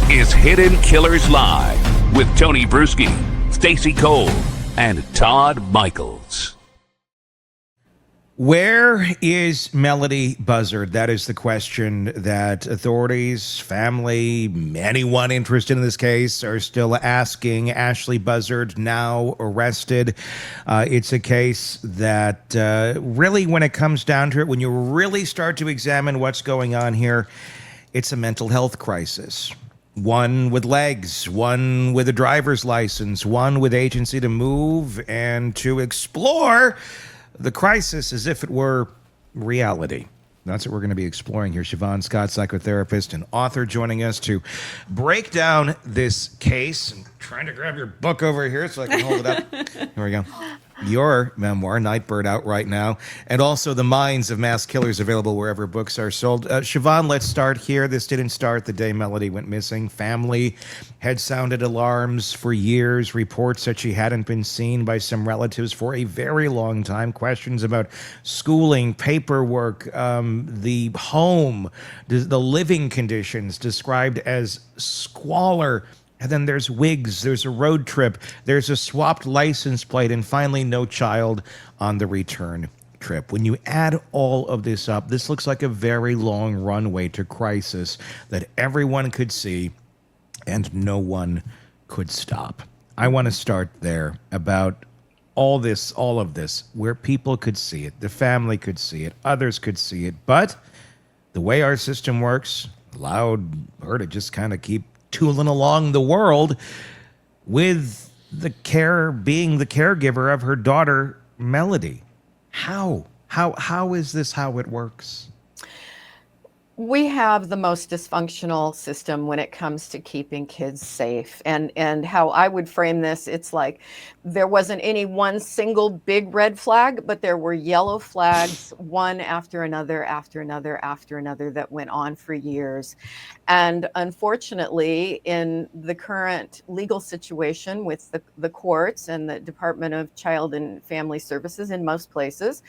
is Hidden Killers Live with Tony Brueski, Stacy Cole, and Todd Michaels. Where is Melody Buzzard? That is the question that authorities, family, anyone interested in this case are still asking. Ashley Buzzard, now arrested. It's a case that really, when it comes down to it, when you really start to examine what's going on here, it's a mental health crisis. One with legs, one with a driver's license, one with agency to move and to explore the crisis as if it were reality. That's what we're going to be exploring here. Shavaun Scott, psychotherapist and author, joining us to break down this case. I'm trying to grab your book over here so I can hold it up. Here we go. Your memoir, Nightbird, out right now, and also The Minds of Mass Killers, available wherever books are sold. Shavaun, let's start here. This didn't start the day Melody went missing. Family had sounded alarms for years, reports that she hadn't been seen by some relatives for a very long time, questions about schooling, paperwork, the home, the living conditions described as squalor. And then there's wigs, there's a road trip, there's a swapped license plate, and finally no child on the return trip. When you add all of this up, this looks like a very long runway to crisis that everyone could see and no one could stop. I want to start there about all of this, where people could see it, the family could see it, others could see it, but the way our system works allowed her to just kind of keep tooling along the world with being the caregiver of her daughter, Melody. How is this how it works? We have the most dysfunctional system when it comes to keeping kids safe. And how I would frame this, it's like there wasn't any one single big red flag, but there were yellow flags, one after another, after another, after another, that went on for years. And unfortunately, in the current legal situation with the courts and the Department of Child and Family Services in most places,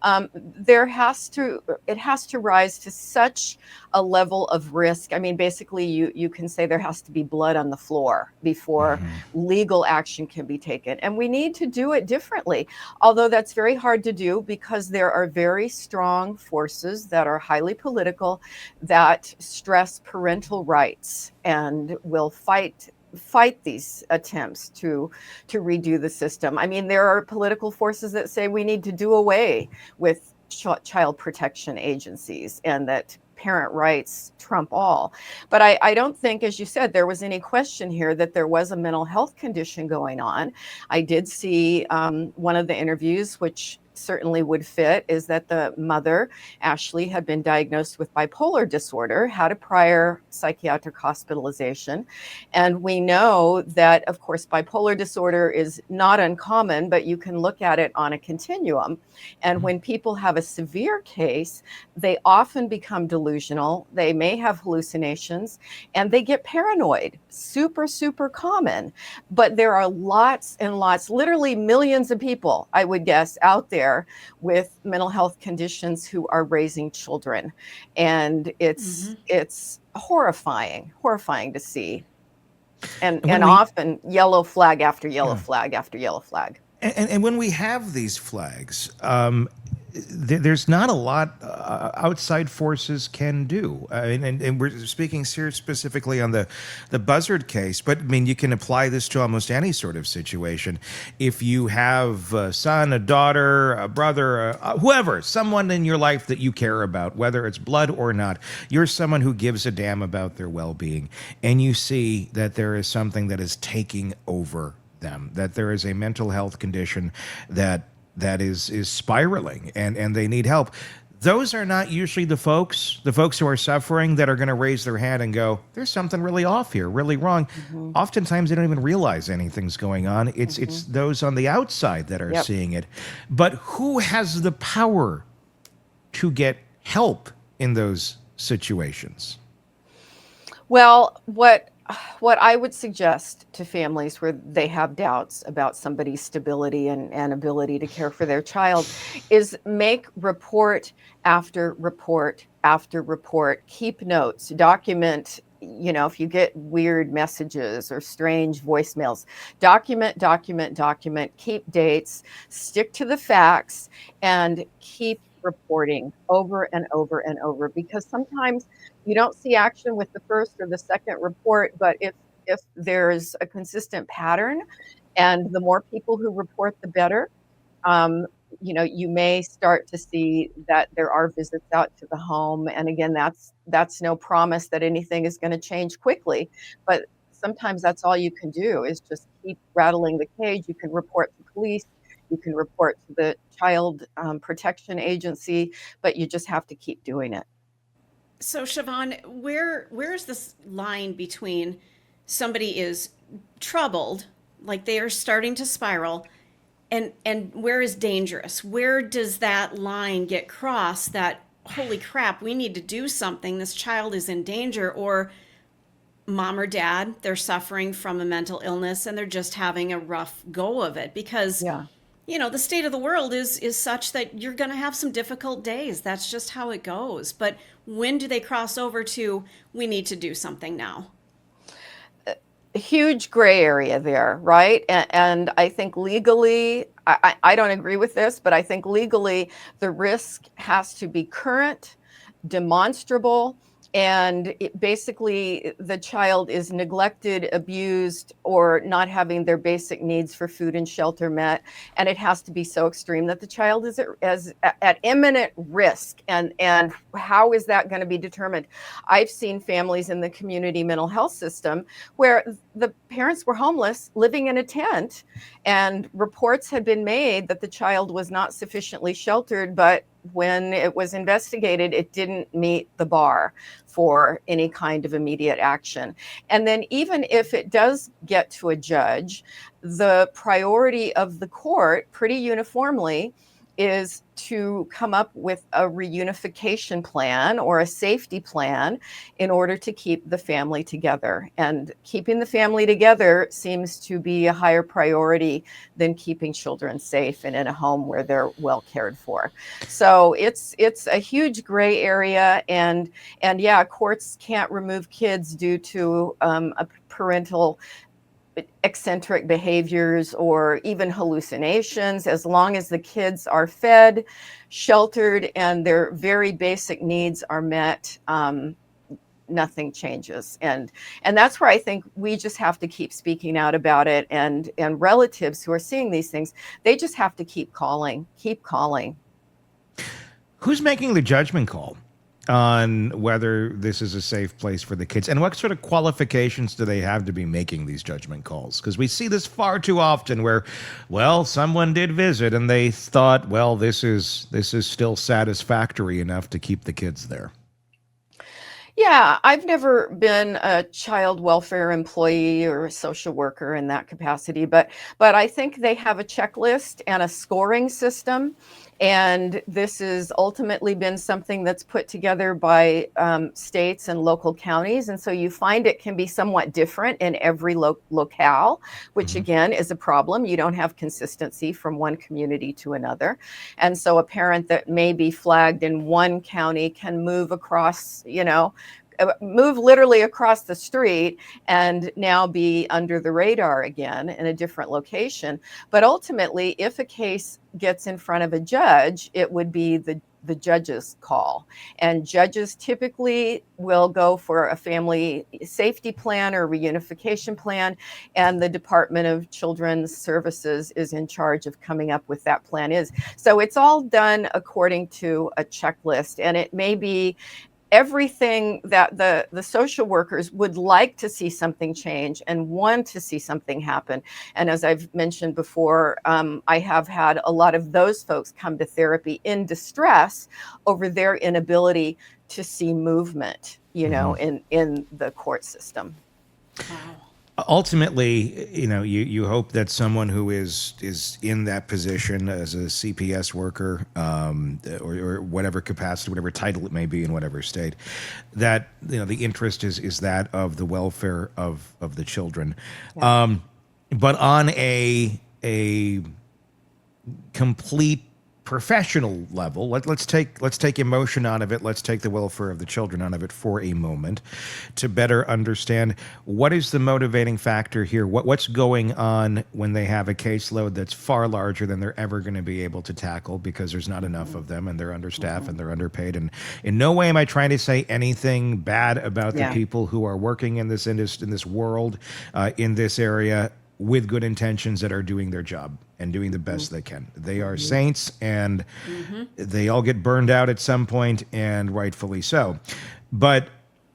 it has to rise to such a level of risk. I mean, basically, you can say there has to be blood on the floor before legal action can be taken. And we need to do it differently, although that's very hard to do because there are very strong forces that are highly political that stress parental rights and will fight these attempts to redo the system. I mean, there are political forces that say we need to do away with child protection agencies and that parent rights trump all. But I don't think, as you said, there was any question here that there was a mental health condition going on. I did see one of the interviews, which certainly would fit, is that the mother, Ashley, had been diagnosed with bipolar disorder, had a prior psychiatric hospitalization. And we know that, of course, bipolar disorder is not uncommon, but you can look at it on a continuum. And when people have a severe case, they often become delusional. They may have hallucinations and they get paranoid. Super, super common. But there are lots and lots, literally millions of people, I would guess, out there with mental health conditions who are raising children. And it's horrifying to see. And often yellow flag after yellow flag after yellow flag. And when we have these flags, there's not a lot outside forces can do. And we're speaking here specifically on the Buzzard case, but I mean, you can apply this to almost any sort of situation. If you have a son, a daughter, a brother, whoever, someone in your life that you care about, whether it's blood or not, you're someone who gives a damn about their well-being, and you see that there is something that is taking over them, that there is a mental health condition that is spiraling and they need help. Those are not usually the folks who are suffering that are going to raise their hand and go, there's something really off here, really wrong. Oftentimes they don't even realize anything's going on. It's those on the outside that are seeing it. But who has the power to get help in those situations? Well, what I would suggest to families where they have doubts about somebody's stability and ability to care for their child is make report after report after report, keep notes, document if you get weird messages or strange voicemails, document, document, document, keep dates, stick to the facts, and keep reporting over and over and over, because sometimes you don't see action with the first or the second report, but if there's a consistent pattern, and the more people who report, the better. um, you may start to see that there are visits out to the home. And again, that's no promise that anything is going to change quickly, but sometimes that's all you can do, is just keep rattling the cage. You can report to police, you can report to the child protection agency, but you just have to keep doing it. So, Shavaun, where's this line between somebody is troubled, like they are starting to spiral, and where is dangerous? Where does that line get crossed that, holy crap, we need to do something, this child is in danger? Or mom or dad, they're suffering from a mental illness and they're just having a rough go of it, because Yeah. the state of the world is such that you're going to have some difficult days. That's just how it goes. But when do they cross over to, we need to do something now? A huge gray area there, right? And I think legally, I don't agree with this, but I think legally the risk has to be current, demonstrable, and basically the child is neglected, abused, or not having their basic needs for food and shelter met. And it has to be so extreme that the child is at imminent risk. And how is that going to be determined? I've seen families in the community mental health system where the parents were homeless, living in a tent, and reports had been made that the child was not sufficiently sheltered, but when it was investigated, it didn't meet the bar for any kind of immediate action. And then even if it does get to a judge, the priority of the court pretty uniformly is to come up with a reunification plan or a safety plan in order to keep the family together. And keeping the family together seems to be a higher priority than keeping children safe and in a home where they're well cared for. So it's a huge gray area, and yeah, courts can't remove kids due to a parental eccentric behaviors or even hallucinations, as long as the kids are fed, sheltered, and their very basic needs are met. Nothing changes. And that's where I think we just have to keep speaking out about it, and relatives who are seeing these things, they just have to keep calling. Who's making the judgment call on whether this is a safe place for the kids, and what sort of qualifications do they have to be making these judgment calls? Because we see this far too often where, well, someone did visit and they thought, well, this is still satisfactory enough to keep the kids there. Yeah, I've never been a child welfare employee or a social worker in that capacity, but I think they have a checklist and a scoring system. And this has ultimately been something that's put together by states and local counties. And so you find it can be somewhat different in every locale, which again is a problem. You don't have consistency from one community to another. And so a parent that may be flagged in one county can move across, move literally across the street and now be under the radar again in a different location. But ultimately, if a case gets in front of a judge, it would be the judge's call. And judges typically will go for a family safety plan or reunification plan, and the Department of Children's Services is in charge of coming up with that plan. So it's all done according to a checklist, and it may be everything that the social workers would like to see something change and want to see something happen. And as I've mentioned before, I have had a lot of those folks come to therapy in distress over their inability to see movement, in the court system. Wow. Ultimately, you hope that someone who is in that position as a CPS worker, or whatever capacity, whatever title it may be in whatever state, that the interest is that of the welfare of the children. Yeah. But on a complete professional level, let's take emotion out of it. Let's take the welfare of the children out of it for a moment, to better understand what is the motivating factor here. What's going on when they have a caseload that's far larger than they're ever going to be able to tackle because there's not enough of them and they're understaffed and they're underpaid. And in no way am I trying to say anything bad about the people who are working in this industry, in this world, in this area, with good intentions, that are doing their job and doing the best they can. They are saints, and they all get burned out at some point, and rightfully so. But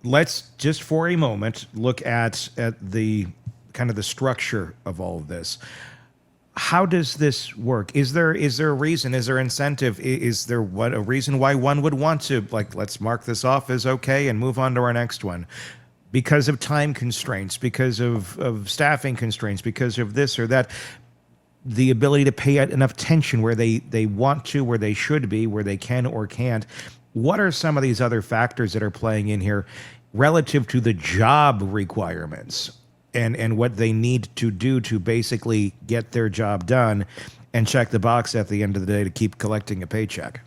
let's just for a moment look at the kind of the structure of all of this. How does this work? Is there a reason? Is there incentive? Is there a reason why one would want to, like, let's mark this off as okay and move on to our next one? Because of time constraints, because of staffing constraints, because of this or that, the ability to pay enough attention where they want to, where they should be, where they can or can't. What are some of these other factors that are playing in here relative to the job requirements and what they need to do to basically get their job done and check the box at the end of the day to keep collecting a paycheck?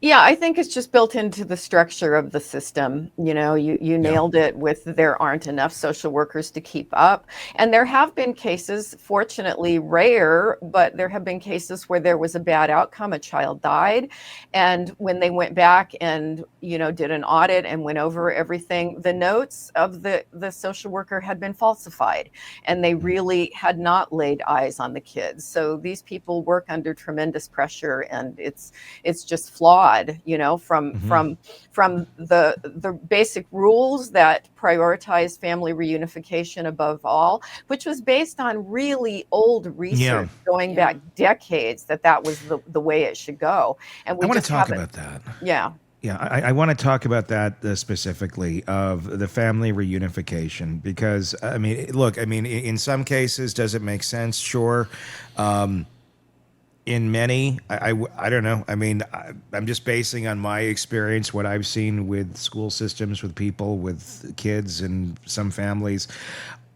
Yeah, I think it's just built into the structure of the system. You know, you nailed it with there aren't enough social workers to keep up. And there have been cases, fortunately rare, but there have been cases where there was a bad outcome. A child died. And when they went back and, you know, did an audit and went over everything, the notes of the social worker had been falsified and they really had not laid eyes on the kids. So these people work under tremendous pressure, and it's just flawed. You know, from the basic rules that prioritize family reunification above all, which was based on really old research going back decades, that was the way it should go. And we I want just to talk about that. Yeah. Yeah, I want to talk about that specifically, of the family reunification, because, I mean, look, I mean, in some cases, does it make sense? Sure. In many, I don't know. I mean, I'm just basing on my experience, what I've seen with school systems, with people, with kids, and some families.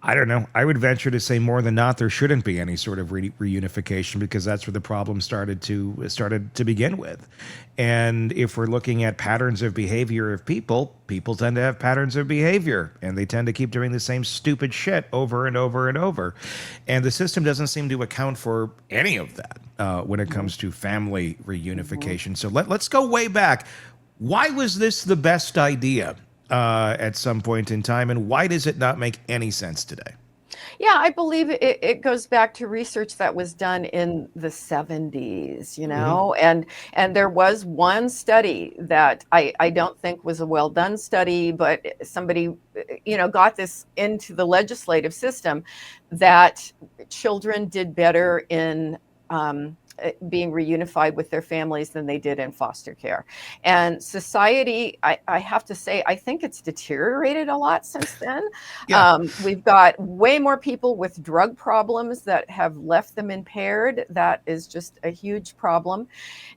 I don't know. I would venture to say more than not, there shouldn't be any sort of reunification, because that's where the problem started to begin with. And if we're looking at patterns of behavior of people tend to have patterns of behavior, and they tend to keep doing the same stupid shit over and over and over. And the system doesn't seem to account for any of that when it comes to family reunification. So let's go way back. Why was this the best idea at some point in time, and why does it not make any sense today? Yeah, I believe it goes back to research that was done in the 70s, you know, and there was one study that I don't think was a well done study, but somebody, you know, got this into the legislative system, that children did better in being reunified with their families than they did in foster care. And society, I have to say, I think it's deteriorated a lot since then. We've got way more people with drug problems that have left them impaired. That is just a huge problem.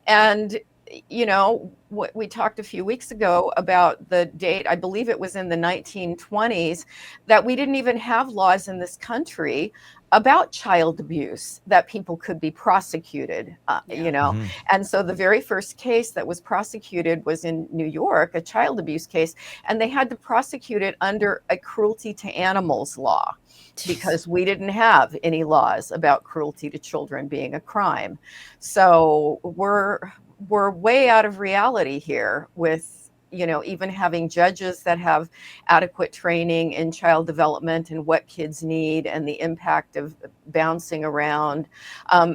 And you know, what we talked a few weeks ago about the date, I believe it was in the 1920s, that we didn't even have laws in this country about child abuse, that people could be prosecuted, you know. And so the very first case that was prosecuted was in New York, a child abuse case, and they had to prosecute it under a cruelty to animals law, because we didn't have any laws about cruelty to children being a crime. So we're way out of reality here with, you know, even having judges that have adequate training in child development and what kids need and the impact of bouncing around.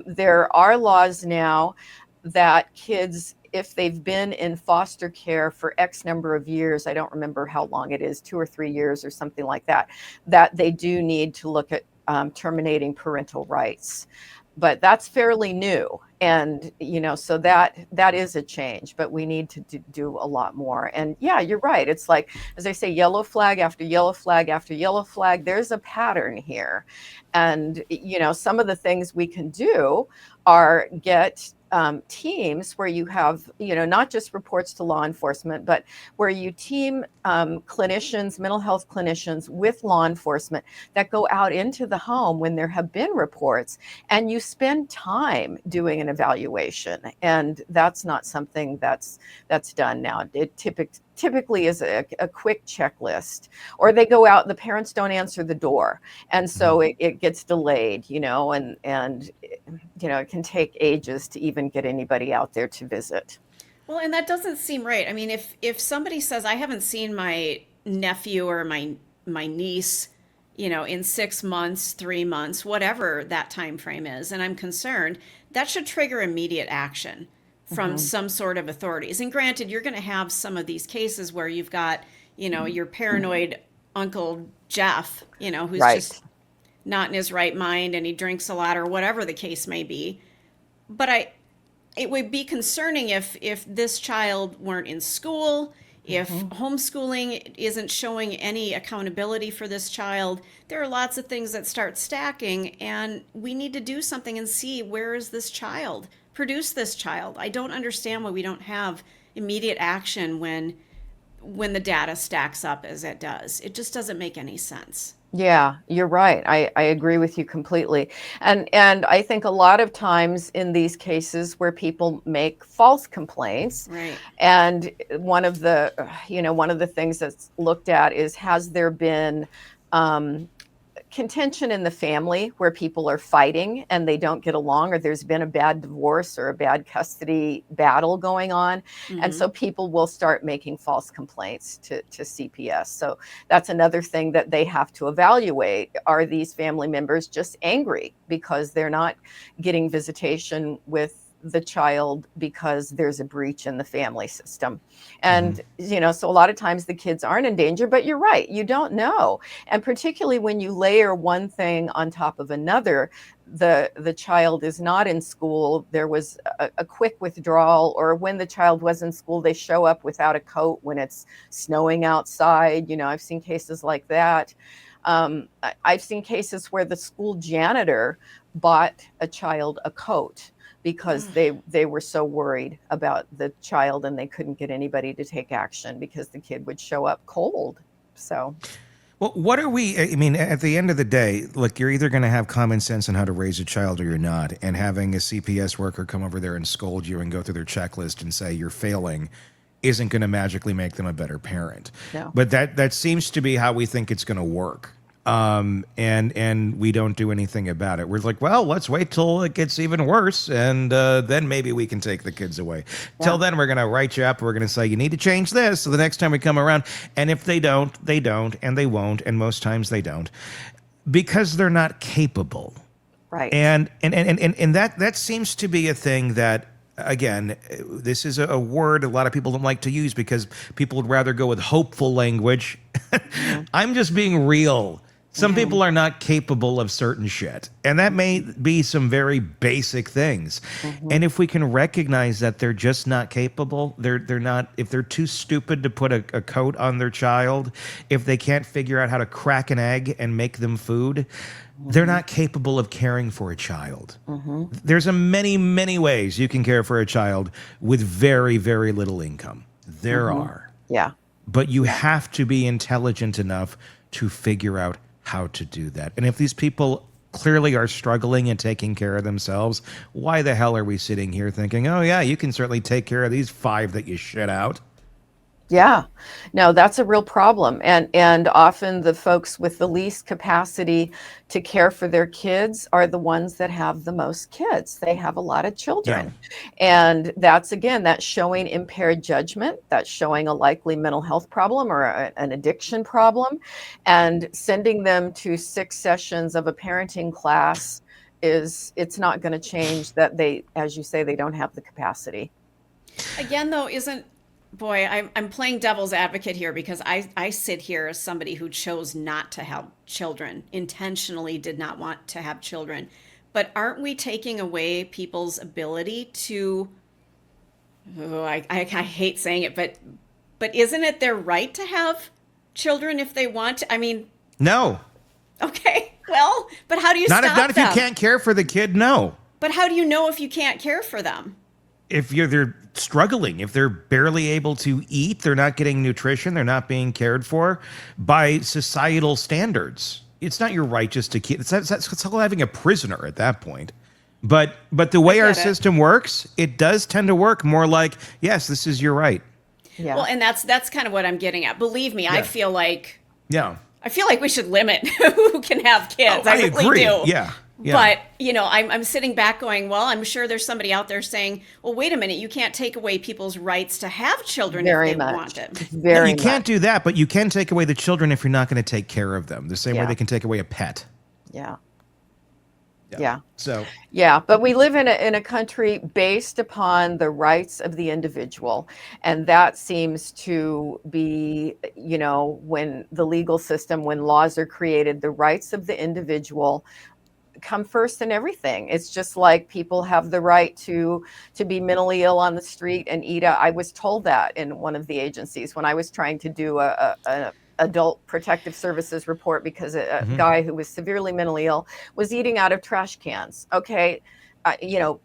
There are laws now that kids, if they've been in foster care for X number of years, I don't remember how long it is, 2 or 3 years or something like that, that they do need to look at terminating parental rights. But that's fairly new. And, you know, so that is a change, but we need to do a lot more. And yeah, you're right. It's like, as I say, yellow flag after yellow flag after yellow flag. There's a pattern here. And, you know, some of the things we can do are get teams where you have, not just reports to law enforcement, but where you team clinicians, mental health clinicians with law enforcement that go out into the home when there have been reports, and you spend time doing an evaluation. And that's not something that's done now. It typically is a quick checklist, or they go out, the parents don't answer the door, and so it gets delayed, and it can take ages to even get anybody out there to visit. Well, and that doesn't seem right. I mean, if somebody says, I haven't seen my nephew or my niece, in 6 months, 3 months, whatever that time frame is, and I'm concerned, that should trigger immediate action from some sort of authorities. And granted, you're going to have some of these cases where you've got, your paranoid Uncle Jeff, who's just not in his right mind and he drinks a lot or whatever the case may be. But it would be concerning if this child weren't in school, if homeschooling isn't showing any accountability for this child. There are lots of things that start stacking, and we need to do something and see, where is this child? Produce this child. I don't understand why we don't have immediate action when the data stacks up as it does. It just doesn't make any sense. Yeah, you're right. I agree with you completely. And I think a lot of times in these cases where people make false complaints, right, and one of the things that's looked at is, has there been contention in the family where people are fighting and they don't get along, or there's been a bad divorce or a bad custody battle going on. And so people will start making false complaints to CPS. So that's another thing that they have to evaluate. Are these family members just angry because they're not getting visitation with the child because there's a breach in the family system? And so a lot of times the kids aren't in danger, but you're right, you don't know. And particularly when you layer one thing on top of another, the child is not in school, there was a quick withdrawal, or when the child was in school, they show up without a coat when it's snowing outside. I've seen cases like that. I've seen cases where the school janitor bought a child a coat because they were so worried about the child, and they couldn't get anybody to take action because the kid would show up cold. So, well, at the end of the day, look, you're either going to have common sense on how to raise a child or you're not. And having a CPS worker come over there and scold you and go through their checklist and say you're failing isn't going to magically make them a better parent. No. But that seems to be how we think it's going to work. And we don't do anything about it. We're like, well, let's wait till it gets even worse, and then maybe we can take the kids away. Yeah. Till then, we're going to write you up. We're going to say, you need to change this, so the next time we come around. And if they don't, they don't, and they won't, and most times they don't, because they're not capable. Right. And that seems to be a thing that, again, this is a word a lot of people don't like to use because people would rather go with hopeful language. I'm just being real. Some people are not capable of certain shit, and that may be some very basic things. And if we can recognize that they're just not capable, they're not, if they're too stupid to put a coat on their child, if they can't figure out how to crack an egg and make them food, they're not capable of caring for a child. There's many, many ways you can care for a child with very, very little income. There are. Yeah. But you have to be intelligent enough to figure out how to do that. And if these people clearly are struggling and taking care of themselves, why the hell are we sitting here thinking, oh yeah, you can certainly take care of these 5 that you shit out? Yeah, no, that's a real problem. And often the folks with the least capacity to care for their kids are the ones that have the most kids. They have a lot of children. Yeah. And that's showing impaired judgment. That's showing a likely mental health problem or an addiction problem. And sending them to 6 sessions of a parenting class it's not going to change that they, as you say, they don't have the capacity. Again, though, Boy, I'm playing devil's advocate here because I sit here as somebody who chose not to have children, intentionally did not want to have children. But aren't we taking away people's ability to, I hate saying it, but isn't it their right to have children if they want to? I mean. No. Okay, well, but how do you stop them? Not if you can't care for the kid, no. But how do you know if you can't care for them? if they're struggling, if they're barely able to eat, they're not getting nutrition, they're not being cared for by societal standards. It's not your right just to keep. It's like having a prisoner at that point. But the way our system works, it does tend to work more like, yes, this is your right. Yeah. Well, and that's kind of what I'm getting at. Believe me, I feel like we should limit who can have kids. Oh, I really agree. do. Yeah. But, I'm sitting back going, well, I'm sure there's somebody out there saying, well, wait a minute, you can't take away people's rights to have children if they want it. You can't do that, but you can take away the children if you're not going to take care of them. The same way they can take away a pet. Yeah. So. Yeah, but we live in a country based upon the rights of the individual. And that seems to be, when the legal system, when laws are created, the rights of the individual come first in everything. It's just like people have the right to be mentally ill on the street and eat out. I was told that in one of the agencies when I was trying to do a adult protective services report because a guy who was severely mentally ill was eating out of trash cans. Okay.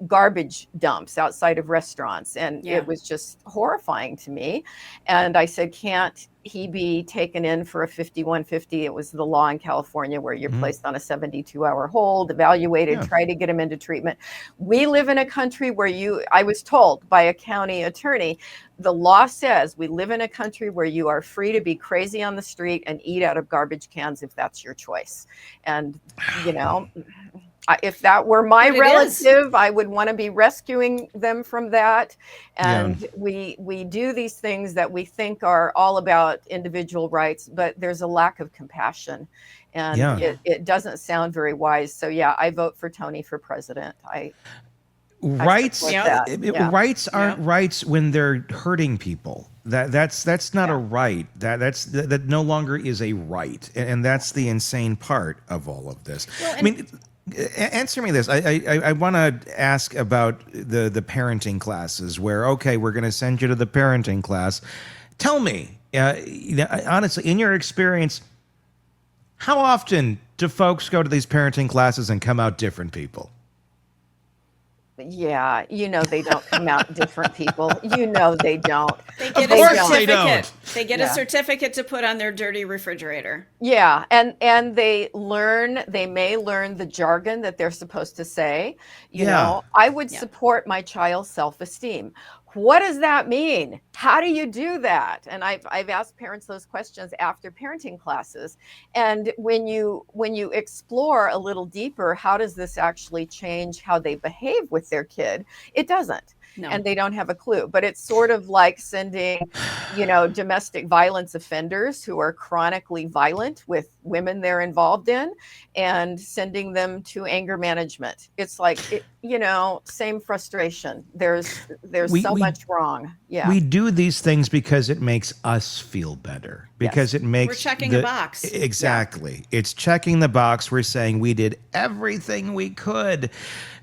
Garbage dumps outside of restaurants. And it was just horrifying to me. And I said, can't he be taken in for a 5150? It was the law in California where you're placed on a 72-hour hold, evaluated, try to get him into treatment. We live in a country where I was told by a county attorney, the law says we live in a country where you are free to be crazy on the street and eat out of garbage cans if that's your choice. And, if that were my relative, I would want to be rescuing them from that. And we do these things that we think are all about individual rights, but there's a lack of compassion. And it doesn't sound very wise. So, I vote for Tony for president. Rights aren't rights when they're hurting people. That's not a right. That no longer is a right. And that's the insane part of all of this. Well, answer me this. I want to ask about the parenting classes where, okay, we're going to send you to the parenting class. Tell me, honestly, in your experience, how often do folks go to these parenting classes and come out different people? Yeah, they don't come out different people. They don't. They get a certificate. They get a certificate to put on their dirty refrigerator. Yeah, and they may learn the jargon that they're supposed to say. I would support my child's self-esteem. What does that mean? How do you do that? And I've asked parents those questions after parenting classes. And when you explore a little deeper, how does this actually change how they behave with their kid? It doesn't. No. And they don't have a clue. But it's sort of like sending, domestic violence offenders who are chronically violent with women they're involved in and sending them to anger management. It's like, same frustration. There's so much wrong. Yeah. We do these things because it makes us feel better. Because it makes... We're checking a box. Exactly. Yeah. It's checking the box. We're saying we did everything we could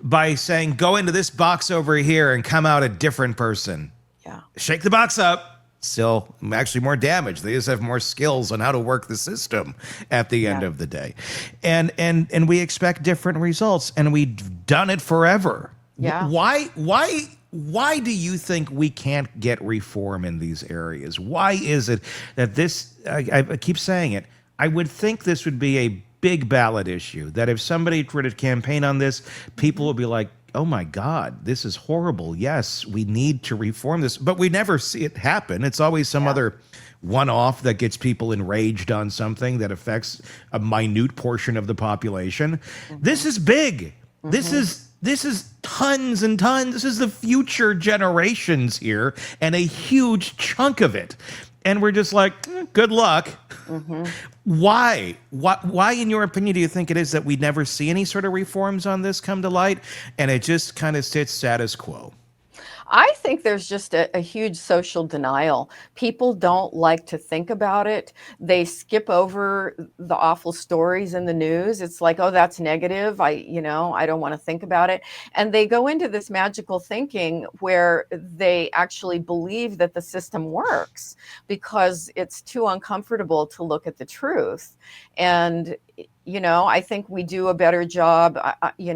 by saying, go into this box over here and come out a different person. Yeah. Shake the box up. Still actually more damage. They just have more skills on how to work the system at the end of the day. And we expect different results, and we've done it forever. Yeah. Why do you think we can't get reform in these areas? Why is it that this, I keep saying it, I would think this would be a big ballot issue, that if somebody were to campaign on this, people would be like, oh my God, this is horrible. Yes, we need to reform this, but we never see it happen. It's always some other one-off that gets people enraged on something that affects a minute portion of the population. This is big. This is tons and tons. This is the future generations here and a huge chunk of it. And we're just like, good luck. Why, in your opinion, do you think it is that we never see any sort of reforms on this come to light and it just kind of sits status quo? I think there's just a huge social denial. People don't like to think about it. They skip over the awful stories in the news. It's like, oh, that's negative. I don't want to think about it. And they go into this magical thinking where they actually believe that the system works because it's too uncomfortable to look at the truth. And I think we do a better job. As you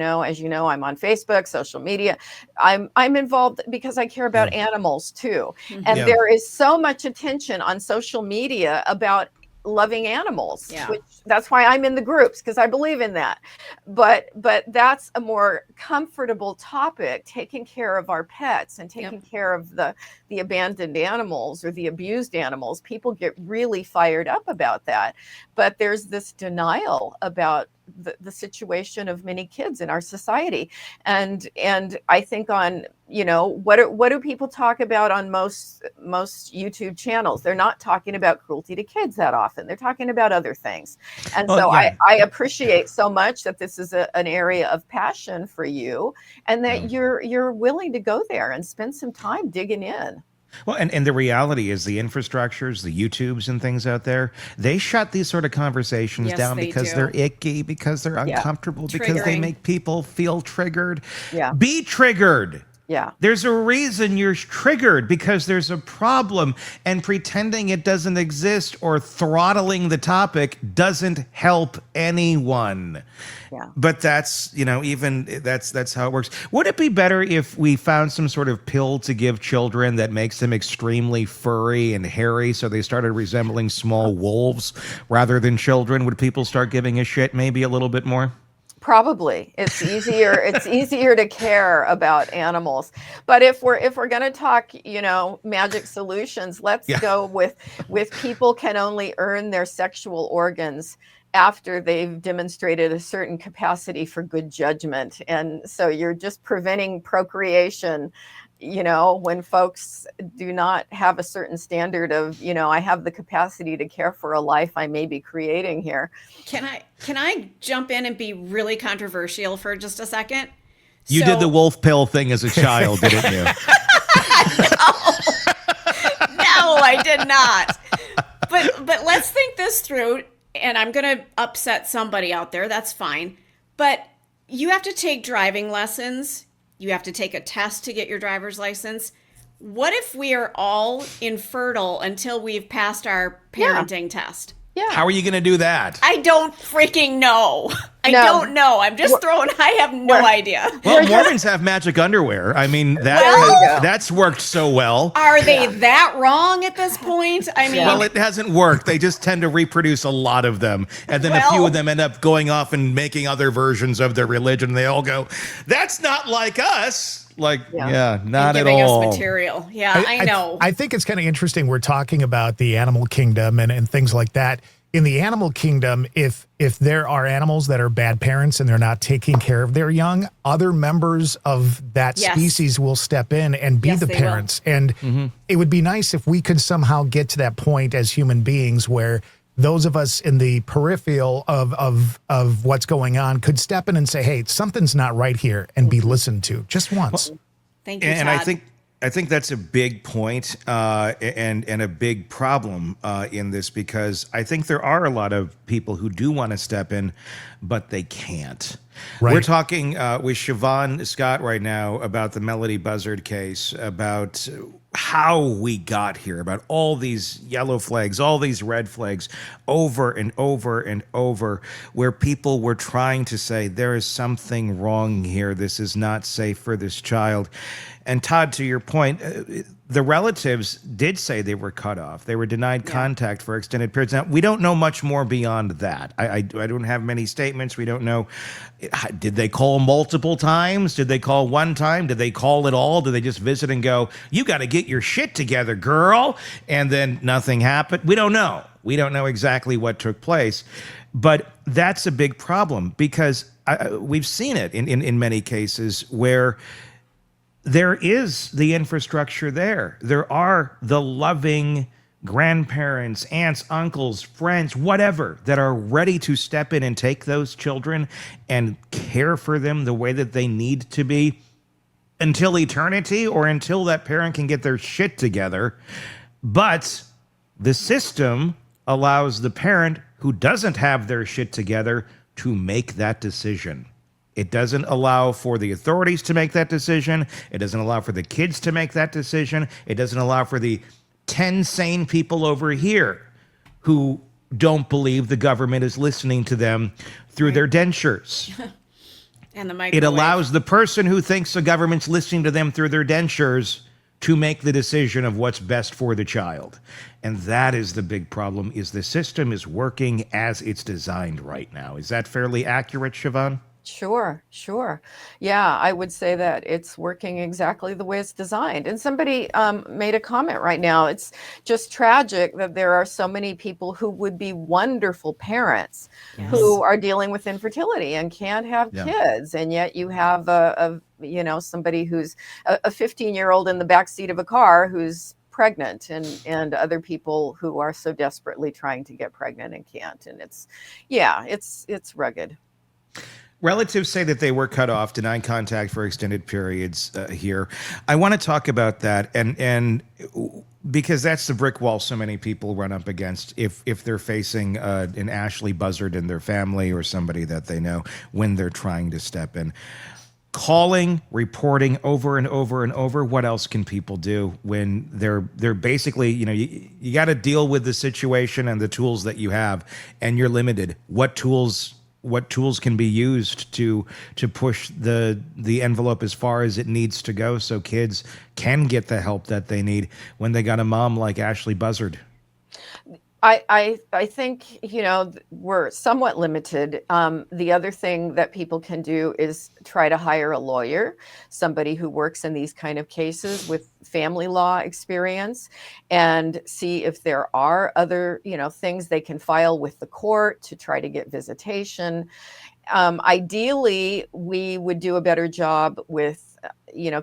know, I'm on Facebook, social media. I'm involved because I care about animals too. And there is so much attention on social media about loving animals, which that's why I'm in the groups, because I believe in that. But that's a more comfortable topic, taking care of our pets and taking care of the abandoned animals or the abused animals. People get really fired up about that. But there's this denial about the situation of many kids in our society. And I think on, what do people talk about on most YouTube channels? They're not talking about cruelty to kids that often. They're talking about other things. And I appreciate so much that this is an area of passion for you, and that you're willing to go there and spend some time digging in. Well, and the reality is the infrastructures, the YouTubes and things out there, they shut these sort of conversations down because they're icky, because they're uncomfortable, because they make people feel triggered. Yeah. Be triggered. Yeah. There's a reason you're triggered, because there's a problem, and pretending it doesn't exist or throttling the topic doesn't help anyone. Yeah. But that's, that's how it works. Would it be better if we found some sort of pill to give children that makes them extremely furry and hairy, so they started resembling small wolves rather than children? Would people start giving a shit maybe a little bit more? Probably. It's easier to care about animals. But if we're going to talk, magic solutions, let's go with people can only earn their sexual organs after they've demonstrated a certain capacity for good judgment. And so you're just preventing procreation, when folks do not have a certain standard of, I have the capacity to care for a life I may be creating here. Can I jump in and be really controversial for just a second? You did the wolf pill thing as a child, didn't you? No, I did not. But let's think this through, and I'm going to upset somebody out there. That's fine. But you have to take driving lessons. You have to take a test to get your driver's license. What if we are all infertile until we've passed our parenting test? Yeah. How are you going to do that? I don't freaking know. I don't know. I'm just I have no idea. Well, Mormons have magic underwear. I mean, that's worked so well. Are they that wrong at this point? I mean, well, it hasn't worked. They just tend to reproduce a lot of them. And then a few of them end up going off and making other versions of their religion. They all go, that's not like us. Not at giving all. Us material. Yeah, I know. I think it's kind of interesting. We're talking about the animal kingdom and things like that. In the animal kingdom, if there are animals that are bad parents and they're not taking care of their young, other members of that species will step in and be the parents. Will. And it would be nice if we could somehow get to that point as human beings where those of us in the peripheral of what's going on could step in and say, hey, something's not right here, and be listened to just once. Well, thank you, and Todd. I think that's a big point, and a big problem in this, because I think there are a lot of people who do want to step in, but they can't. Right. We're talking with Shavaun Scott right now about the Melody Buzzard case, about how we got here, about all these yellow flags, all these red flags, over and over and over, where people were trying to say, there is something wrong here. This is not safe for this child. And Todd, to your point, the relatives did say they were cut off. They were denied contact for extended periods. Now, we don't know much more beyond that. I don't have many statements. We don't know. Did they call multiple times? Did they call one time? Did they call at all? Did they just visit and go, you got to get your shit together, girl? And then nothing happened? We don't know. We don't know exactly what took place. But that's a big problem, because we've seen it in many cases where there is the infrastructure there. There are the loving grandparents, aunts, uncles, friends, whatever, that are ready to step in and take those children and care for them the way that they need to be until eternity, or until that parent can get their shit together. But the system allows the parent who doesn't have their shit together to make that decision. It doesn't allow for the authorities to make that decision. It doesn't allow for the kids to make that decision. It doesn't allow for the 10 sane people over here who don't believe the government is listening to them through their dentures. And the microwave. It allows the person who thinks the government's listening to them through their dentures to make the decision of what's best for the child. And that is the big problem, is the system is working as it's designed right now. Is that fairly accurate, Shavaun? Sure, sure. Yeah, I would say that it's working exactly the way it's designed. And somebody made a comment right now. It's just tragic that there are so many people who would be wonderful parents who are dealing with infertility and can't have kids. And yet you have somebody who's a 15-year-old in the backseat of a car who's pregnant, and other people who are so desperately trying to get pregnant and can't. And it's rugged. Relatives say that they were cut off, denied contact for extended periods here. I want to talk about that, and because that's the brick wall so many people run up against if they're facing an Ashley Buzzard in their family or somebody that they know when they're trying to step in. Calling, reporting over and over and over. What else can people do when they're basically, you got to deal with the situation and the tools that you have, and you're limited. What tools can be used to push the envelope as far as it needs to go so kids can get the help that they need when they got a mom like Ashley Buzzard? I think, we're somewhat limited. The other thing that people can do is try to hire a lawyer, somebody who works in these kind of cases with family law experience, and see if there are other, things they can file with the court to try to get visitation. Ideally, we would do a better job with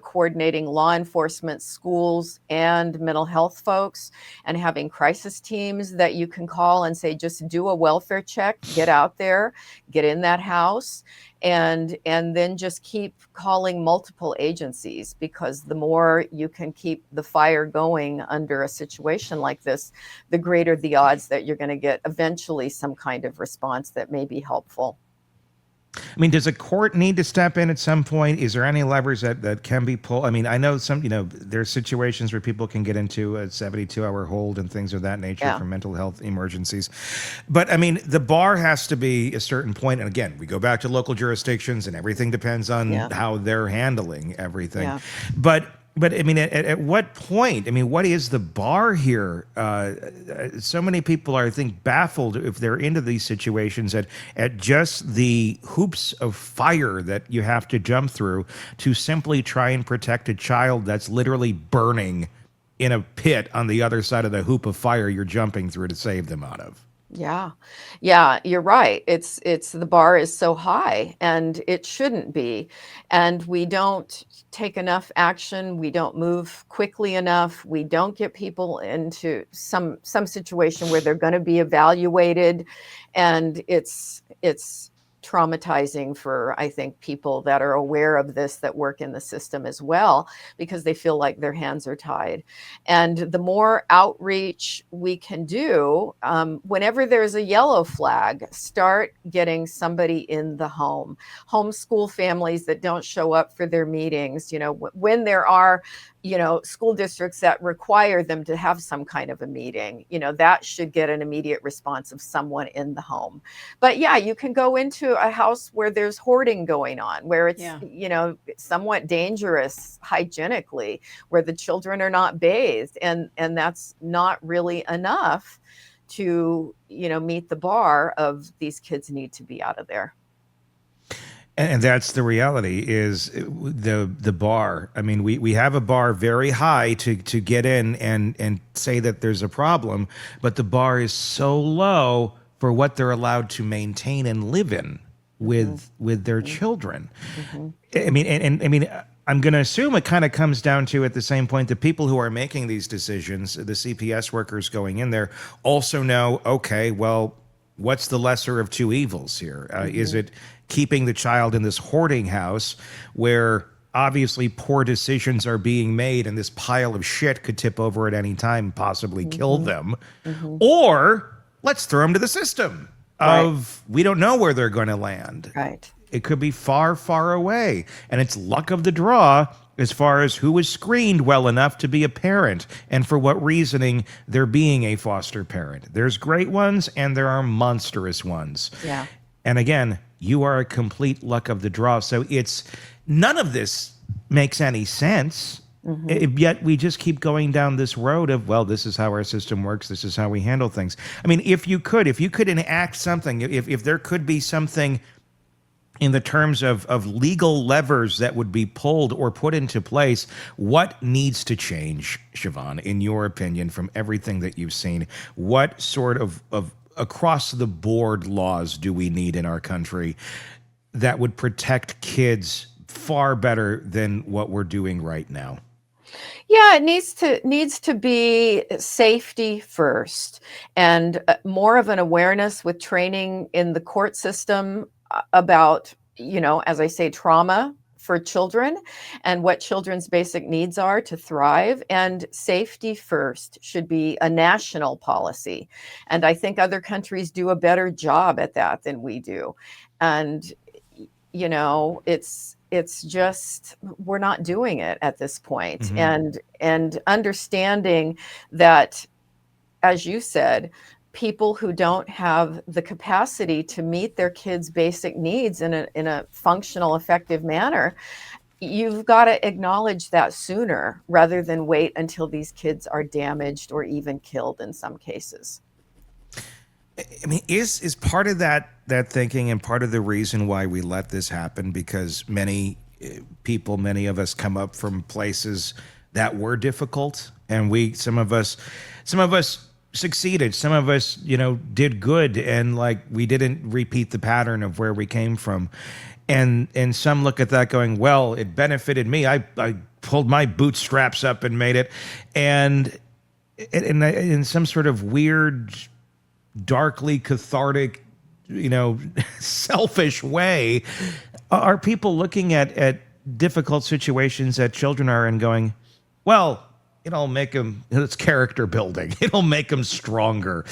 coordinating law enforcement, schools, and mental health folks, and having crisis teams that you can call and say, just do a welfare check, get out there, get in that house, and then just keep calling multiple agencies, because the more you can keep the fire going under a situation like this, the greater the odds that you're going to get eventually some kind of response that may be helpful. I mean, does a court need to step in at some point? Is there any levers that can be pulled? I mean, I know there's situations where people can get into a 72-hour hold and things of that nature for mental health emergencies. But I mean, the bar has to be a certain point. And again, we go back to local jurisdictions and everything depends on how they're handling everything. Yeah. But I mean, at what point? I mean, what is the bar here? So many people are, I think, baffled if they're into these situations at just the hoops of fire that you have to jump through to simply try and protect a child that's literally burning in a pit on the other side of the hoop of fire you're jumping through to save them out of. Yeah, you're right. It's the bar is so high, and it shouldn't be. And we don't take enough action. We don't move quickly enough. We don't get people into some situation where they're going to be evaluated, and it's traumatizing for, I think, people that are aware of this, that work in the system as well, because they feel like their hands are tied. And the more outreach we can do, whenever there's a yellow flag, start getting somebody in the home. Homeschool families that don't show up for their meetings, when there are school districts that require them to have some kind of a meeting, that should get an immediate response of someone in the home. But you can go into a house where there's hoarding going on, where it's, somewhat dangerous hygienically, where the children are not bathed, and that's not really enough to, meet the bar of these kids need to be out of there. And that's the reality, is the bar. I mean, we have a bar very high to get in and say that there's a problem, but the bar is so low for what they're allowed to maintain and live in with their children. I mean, and I mean, I'm going to assume it kind of comes down to, at the same point, the people who are making these decisions, the CPS workers going in there, also know, okay, well, what's the lesser of two evils here? Is it keeping the child in this hoarding house where obviously poor decisions are being made and this pile of shit could tip over at any time, possibly kill them? Or let's throw them to the system of, we don't know where they're going to land. Right. It could be far, far away. And it's luck of the draw as far as who was screened well enough to be a parent and for what reasoning they're being a foster parent. There's great ones and there are monstrous ones. Yeah. And again, you are a complete luck of the draw. So it's none of this makes any sense. Yet we just keep going down this road of, well, this is how our system works. This is how we handle things. I mean, if you could enact something, if there could be something in the terms of legal levers that would be pulled or put into place, what needs to change, Shavaun, in your opinion, from everything that you've seen? What sort of across the board laws do we need in our country that would protect kids far better than what we're doing right now? Yeah, it needs to be safety first, and more of an awareness with training in the court system about, as I say, trauma for children and what children's basic needs are to thrive. And safety first should be a national policy. And I think other countries do a better job at that than we do. And, it's just, we're not doing it at this point. And understanding that, as you said, people who don't have the capacity to meet their kids' basic needs in a functional, effective manner, you've got to acknowledge that sooner rather than wait until these kids are damaged or even killed in some cases. I mean, is part of that thinking and part of the reason why we let this happen because many of us come up from places that were difficult, and some of us succeeded, some of us did good, and like we didn't repeat the pattern of where we came from, and some look at that going, well, it benefited me, I pulled my bootstraps up and made it, and in some sort of weird, darkly cathartic, selfish way, are people looking at difficult situations that children are in going, well, it'll make them, it's character building, it'll make them stronger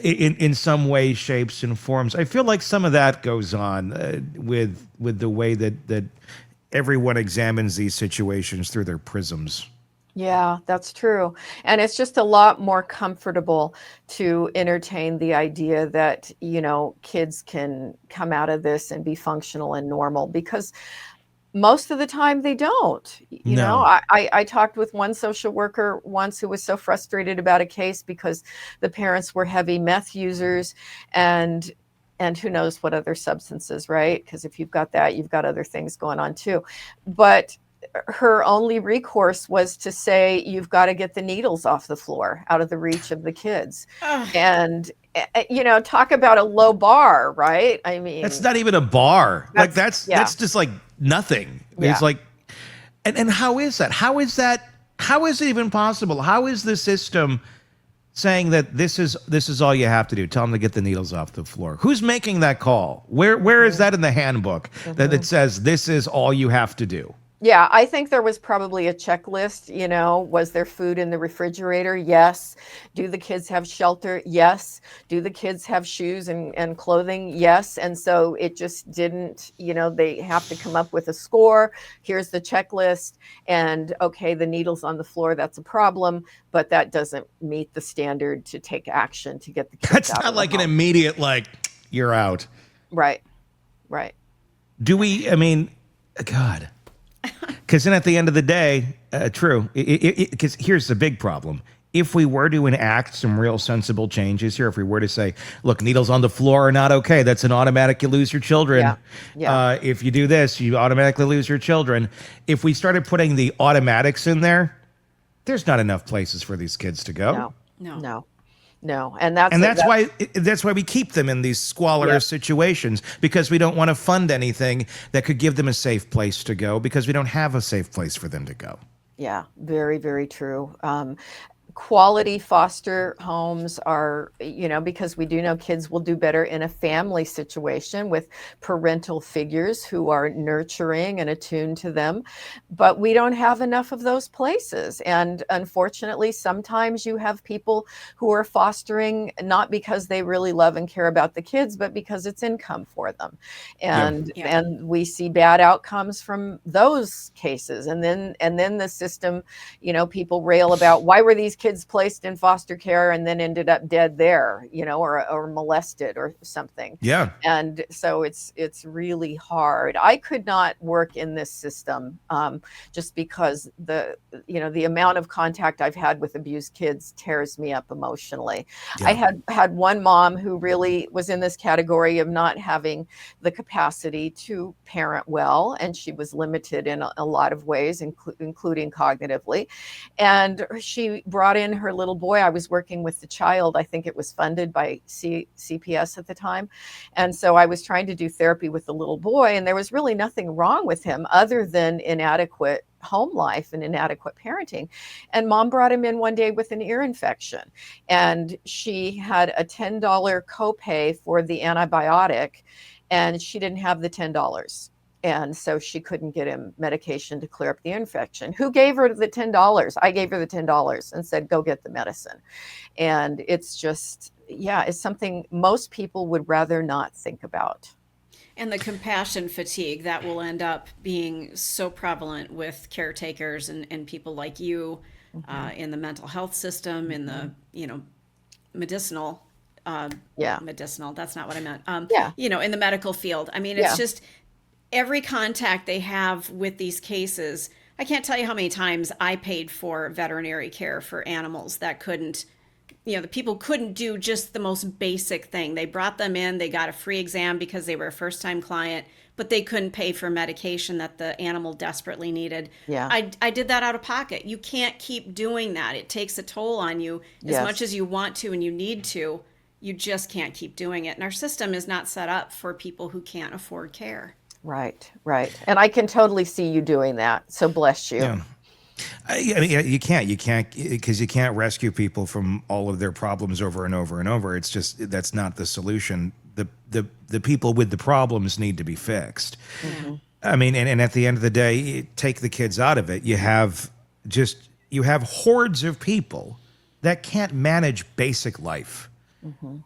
in some ways, shapes, and forms. I feel like some of that goes on with the way that everyone examines these situations through their prisms. Yeah, that's true. And it's just a lot more comfortable to entertain the idea that, kids can come out of this and be functional and normal, because most of the time they don't. I talked with one social worker once who was so frustrated about a case because the parents were heavy meth users and who knows what other substances, right? Because if you've got that, you've got other things going on too. But her only recourse was to say, you've got to get the needles off the floor, out of the reach of the kids. And, talk about a low bar, right? I mean, that's not even a bar. That's just like nothing. Yeah. It's like, and how is that? How is it even possible? How is the system saying that this is all you have to do? Tell them to get the needles off the floor. Who's making that call? Where is that in the handbook that it says this is all you have to do? Yeah, I think there was probably a checklist, was there food in the refrigerator? Yes. Do the kids have shelter? Yes. Do the kids have shoes and clothing? Yes. And so it just didn't, they have to come up with a score. Here's the checklist. And okay, the needle's on the floor, that's a problem, but that doesn't meet the standard to take action to get the kids That's out not of the like an home. immediate, you're out. Right. Do we, God. Because then at the end of the day, true, because here's the big problem. If we were to enact some real sensible changes here, if we were to say, look, needles on the floor are not okay, that's an automatic, you lose your children. Yeah. If you do this, you automatically lose your children. If we started putting the automatics in there, there's not enough places for these kids to go. No. And that's why we keep them in these squalor situations, because we don't want to fund anything that could give them a safe place to go, because we don't have a safe place for them to go. Yeah, very, very true. quality foster homes are, because we do know kids will do better in a family situation with parental figures who are nurturing and attuned to them. But we don't have enough of those places. And unfortunately, sometimes you have people who are fostering not because they really love and care about the kids, but because it's income for them. And we see bad outcomes from those cases. And then the system, people rail about, why were these kids placed in foster care and then ended up dead there, or molested or something. Yeah. And so it's really hard. I could not work in this system just because the amount of contact I've had with abused kids tears me up emotionally. Yeah. I had one mom who really was in this category of not having the capacity to parent well, and she was limited in a lot of ways, including cognitively. And she brought in her little boy. I was working with the child. I think it was funded by CPS at the time. And so I was trying to do therapy with the little boy, and there was really nothing wrong with him other than inadequate home life and inadequate parenting. And mom brought him in one day with an ear infection, and she had a $10 copay for the antibiotic, and she didn't have the $10. And so she couldn't get him medication to clear up the infection. Who gave her the $10? I gave her the $10 and said, go get the medicine. And it's just, it's something most people would rather not think about. And the compassion fatigue that will end up being so prevalent with caretakers and people like you in the mental health system, in the, medicinal, medicinal, that's not what I meant. In the medical field. I mean, it's just every contact they have with these cases. I can't tell you how many times I paid for veterinary care for animals that couldn't, the people couldn't do just the most basic thing. They brought them in, they got a free exam because they were a first-time client, but they couldn't pay for medication that the animal desperately needed. Yeah. I did that out of pocket. You can't keep doing that. It takes a toll on you as much as you want to and you need to. You just can't keep doing it. And our system is not set up for people who can't afford care. Right. And I can totally see you doing that. So bless you. Yeah. I mean, you can't, because you can't rescue people from all of their problems over and over and over. It's just, that's not the solution. The people with the problems need to be fixed. Mm-hmm. I mean, and at the end of the day, take the kids out of it. You have hordes of people that can't manage basic life. Mm-hmm.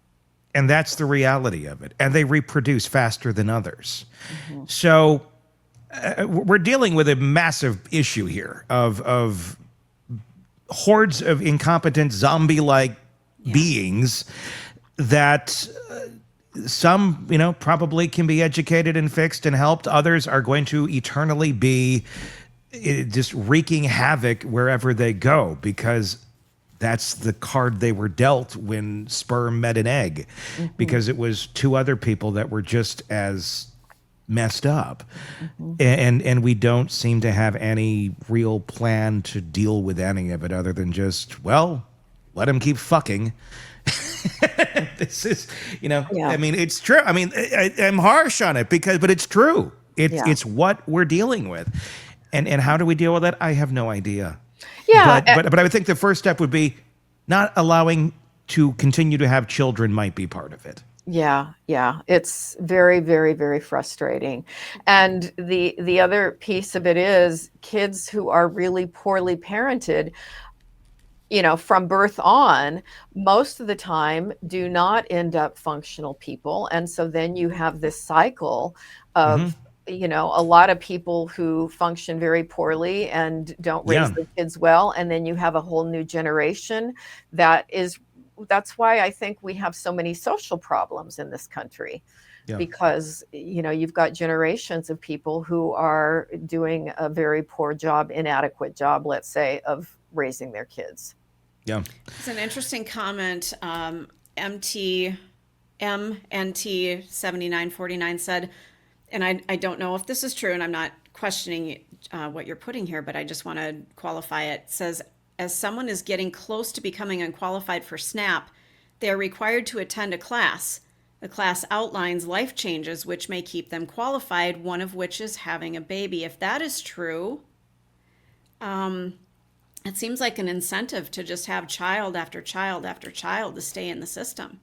And that's the reality of it. And they reproduce faster than others. Mm-hmm. So we're dealing with a massive issue here of hordes of incompetent zombie-like beings that some, probably can be educated and fixed and helped. Others are going to eternally be just wreaking havoc wherever they go, because that's the card they were dealt when sperm met an egg, because it was two other people that were just as messed up. And we don't seem to have any real plan to deal with any of it other than just, let them keep fucking. This is, I mean, it's true. I mean, I'm harsh on it but it's true. It's what we're dealing with. And how do we deal with that? I have no idea. Yeah. But I would think the first step would be not allowing to continue to have children might be part of it. Yeah. It's very, very, very frustrating. And the other piece of it is kids who are really poorly parented, from birth on, most of the time do not end up functional people. And so then you have this cycle of, a lot of people who function very poorly and don't raise their kids well. And then you have a whole new generation that's why I think we have so many social problems in this country, because, you've got generations of people who are doing a very poor job, inadequate job, let's say, of raising their kids. Yeah. It's an interesting comment. MNT7949 said, and I don't know if this is true, and I'm not questioning what you're putting here, but I just want to qualify it. It says, as someone is getting close to becoming unqualified for SNAP, they are required to attend a class. The class outlines life changes which may keep them qualified, one of which is having a baby. If that is true, it seems like an incentive to just have child after child after child to stay in the system.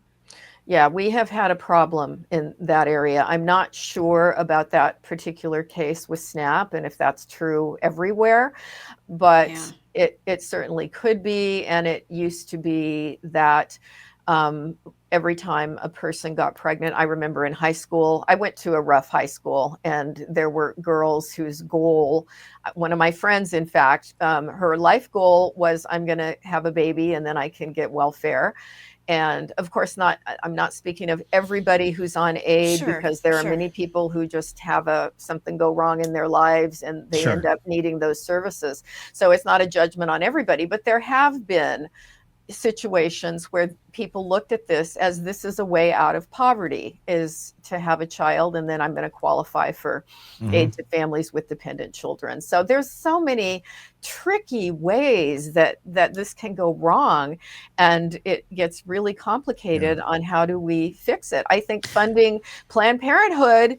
Yeah, we have had a problem in that area. I'm not sure about that particular case with SNAP and if that's true everywhere, but it certainly could be. And it used to be that every time a person got pregnant, I remember in high school, I went to a rough high school, and there were girls whose goal, one of my friends, in fact, her life goal was, I'm going to have a baby and then I can get welfare. And of course, I'm not speaking of everybody who's on aid, because there are many people who just have something go wrong in their lives and they end up needing those services. So it's not a judgment on everybody, but there have been situations where people looked at this as, this is a way out of poverty, is to have a child, and then I'm going to qualify for aid to families with dependent children. So there's so many tricky ways that this can go wrong, and it gets really complicated on how do we fix it. I think funding Planned Parenthood,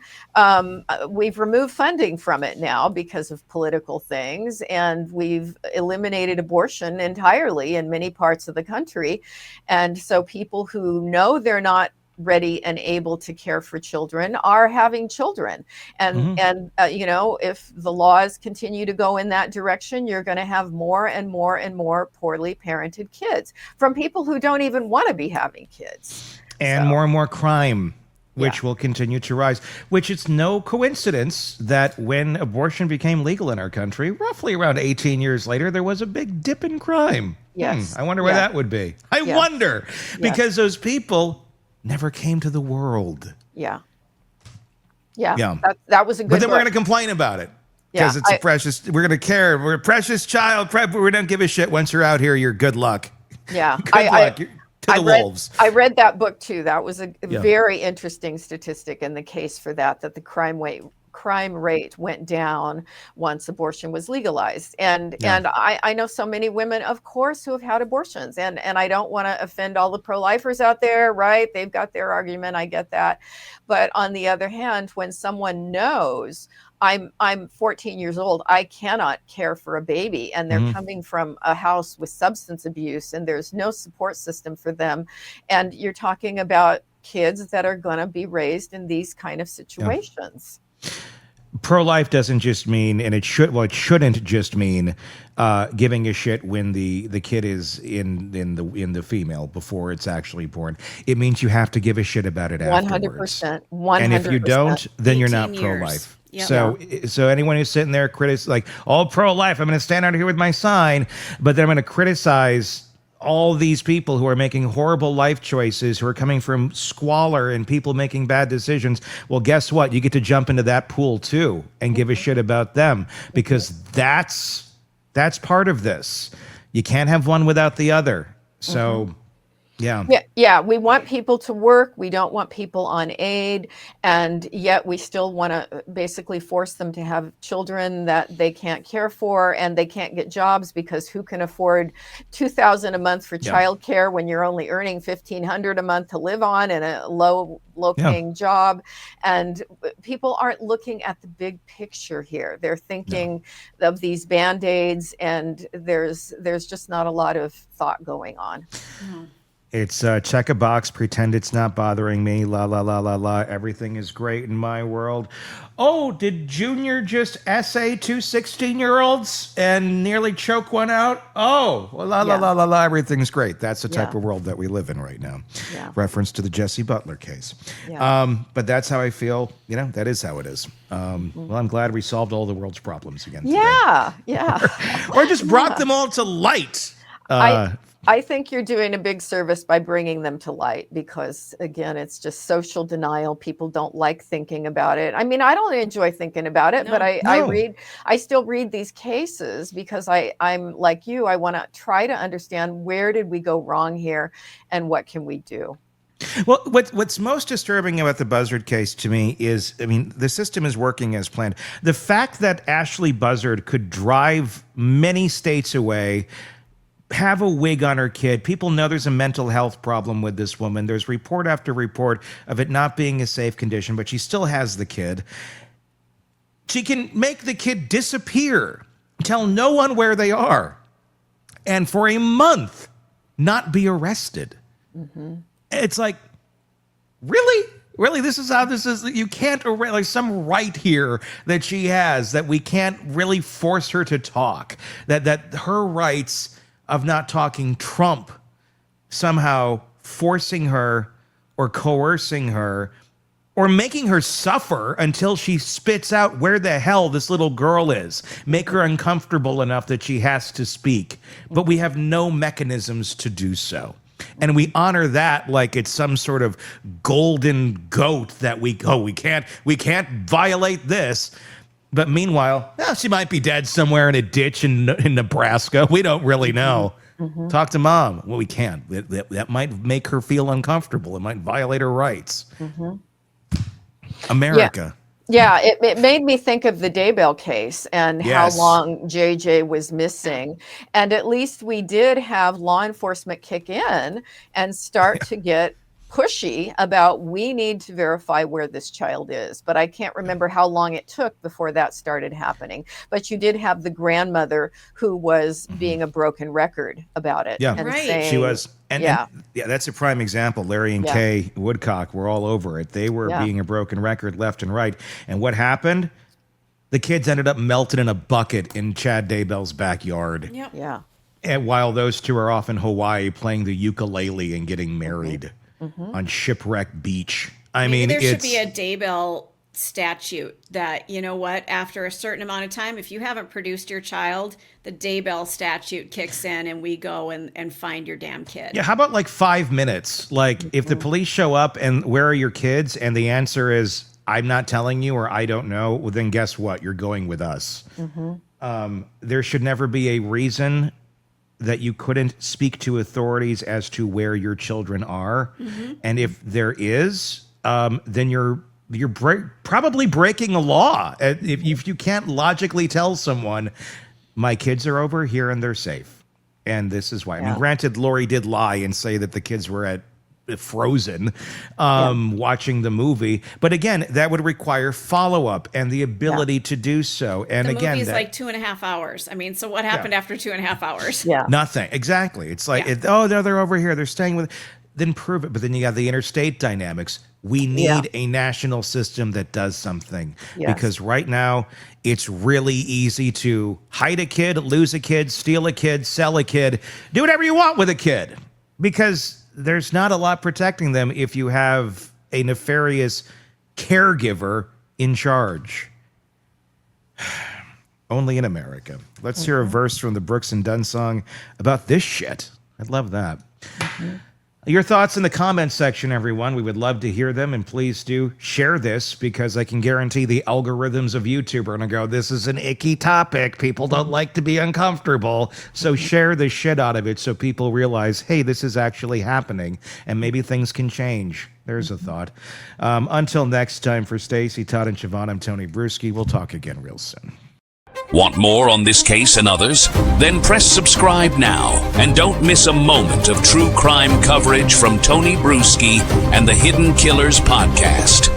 we've removed funding from it now because of political things, and we've eliminated abortion entirely in many parts of the country. And so people who know they're not ready and able to care for children are having children. And if the laws continue to go in that direction, you're going to have more and more and more poorly parented kids from people who don't even want to be having kids. And more and more crime, which will continue to rise, which it's no coincidence that when abortion became legal in our country, roughly around 18 years later, there was a big dip in crime. Yes. I wonder why that would be. I wonder, because those people never came to the world. Yeah. That was a good But then we're book. going to complain about it. Because it's a precious, we're going to care. We're a precious child. We don't give a shit. Once you're out here, you're good luck. Yeah. Good luck. You're to the wolves. I read that book too. That was a very interesting statistic in the case for that the crime rate went down once abortion was legalized. And I know so many women, of course, who have had abortions, and I don't want to offend all the pro-lifers out there, right? They've got their argument. I get that. But on the other hand, when someone knows, I'm 14 years old, I cannot care for a baby, and they're coming from a house with substance abuse, and there's no support system for them. And you're talking about kids that are going to be raised in these kind of situations. Pro-life doesn't just mean, and it shouldn't just mean giving a shit when the kid is in the female before it's actually born. It means you have to give a shit about it afterwards. 100%. And if you don't, then you're not 18 years. pro-life. Yep. So anyone who's sitting there like, all pro-life, I'm going to stand out here with my sign, but then I'm going to criticize all these people who are making horrible life choices, who are coming from squalor and people making bad decisions. Well, guess what? You get to jump into that pool too and give a shit about them, because that's part of this. You can't have one without the other. So Yeah, we want people to work. We don't want people on aid. And yet we still want to basically force them to have children that they can't care for, and they can't get jobs, because who can afford $2,000 a month for childcare when you're only earning $1,500 a month to live on in a low paying job? And people aren't looking at the big picture here. They're thinking of these Band-Aids, and there's just not a lot of thought going on. It's check a box, pretend it's not bothering me, la, la, la, la, la. Everything is great in my world. Oh, did Junior just essay 2 16-year-olds and nearly choke one out? Oh, well, la, la, la, la, la. Everything's great. That's the type of world that we live in right now. Yeah. Reference to the Jesse Butler case. Yeah. But that's how I feel. That is how it is. Well, I'm glad we solved all the world's problems again today. Yeah. Or just brought them all to light. I think you're doing a big service by bringing them to light, because, again, it's just social denial. People don't like thinking about it. I mean, I don't enjoy thinking about it, but I still read these cases because I'm like you. I want to try to understand, where did we go wrong here and what can we do? Well, what's most disturbing about the Buzzard case to me is, the system is working as planned. The fact that Ashley Buzzard could drive many states away, have a wig on her kid. People know there's a mental health problem with this woman. There's report after report of it not being a safe condition, but she still has the kid. She can make the kid disappear, tell no one where they are. and for a month not be arrested. It's like, really? Really, this is how this is. You can't, like, some right here that she has that we can't really force her to talk. That her rights of not talking trump somehow forcing her or coercing her or making her suffer until she spits out where the hell this little girl is. Make her uncomfortable enough that she has to speak. But we have no mechanisms to do so. And we honor that like it's some sort of golden goat that we can't violate this. But meanwhile, she might be dead somewhere in a ditch in Nebraska. We don't really know. Talk to mom. Well, we can't. That might make her feel uncomfortable. It might violate her rights. America. Yeah, it made me think of the Daybell case and Yes. how long JJ was missing. And at least we did have law enforcement kick in and start to get pushy about we need to verify where this child is. But I can't remember how long it took before that started happening. But you did have the grandmother who was being a broken record about it. Yeah, and Right. saying, she was. And that's a prime example. Larry and Kay Woodcock were all over it. They were being a broken record left and right. And what happened? The kids ended up melted in a bucket in Chad Daybell's backyard. Yep. Yeah. And while those two are off in Hawaii playing the ukulele and getting married on Shipwreck Beach. I mean, Maybe there should it's be a Daybell statute that, you know what, after a certain amount of time, if you haven't produced your child, the Daybell statute kicks in and we go and find your damn kid. Yeah, how about like 5 minutes? Like if the police show up and where are your kids? And the answer is, I'm not telling you or I don't know. Well, then guess what? You're going with us. There should never be a reason that you couldn't speak to authorities as to where your children are. And if there is, then you're probably breaking a law. If you can't logically tell someone, my kids are over here and they're safe. And this is why. I mean, granted, Lori did lie and say that the kids were at Frozen watching the movie. But again, that would require follow-up and the ability to do so. And The again, movie's like 2.5 hours. I mean, so what happened after 2.5 hours? Yeah. nothing. Exactly. It's like, they're over here. They're staying with. Then prove it. But then you got the interstate dynamics. We need a national system that does something. Yes. Because right now, it's really easy to hide a kid, lose a kid, steal a kid, sell a kid, do whatever you want with a kid. Because there's not a lot protecting them if you have a nefarious caregiver in charge. Only in America. Let's hear a verse from the Brooks and Dunn song about this shit. I'd love that. Your thoughts in the comments section, everyone. We would love to hear them, and please do share this because I can guarantee the algorithms of YouTube are going to go, this is an icky topic. People don't like to be uncomfortable. So share the shit out of it so people realize, hey, this is actually happening, and maybe things can change. There's a thought. Until next time, for Stacy, Todd, and Shavaun, I'm Tony Brueski. We'll talk again real soon. Want more on this case and others? Then press subscribe now and don't miss a moment of true crime coverage from Tony Brueski and the Hidden Killers podcast.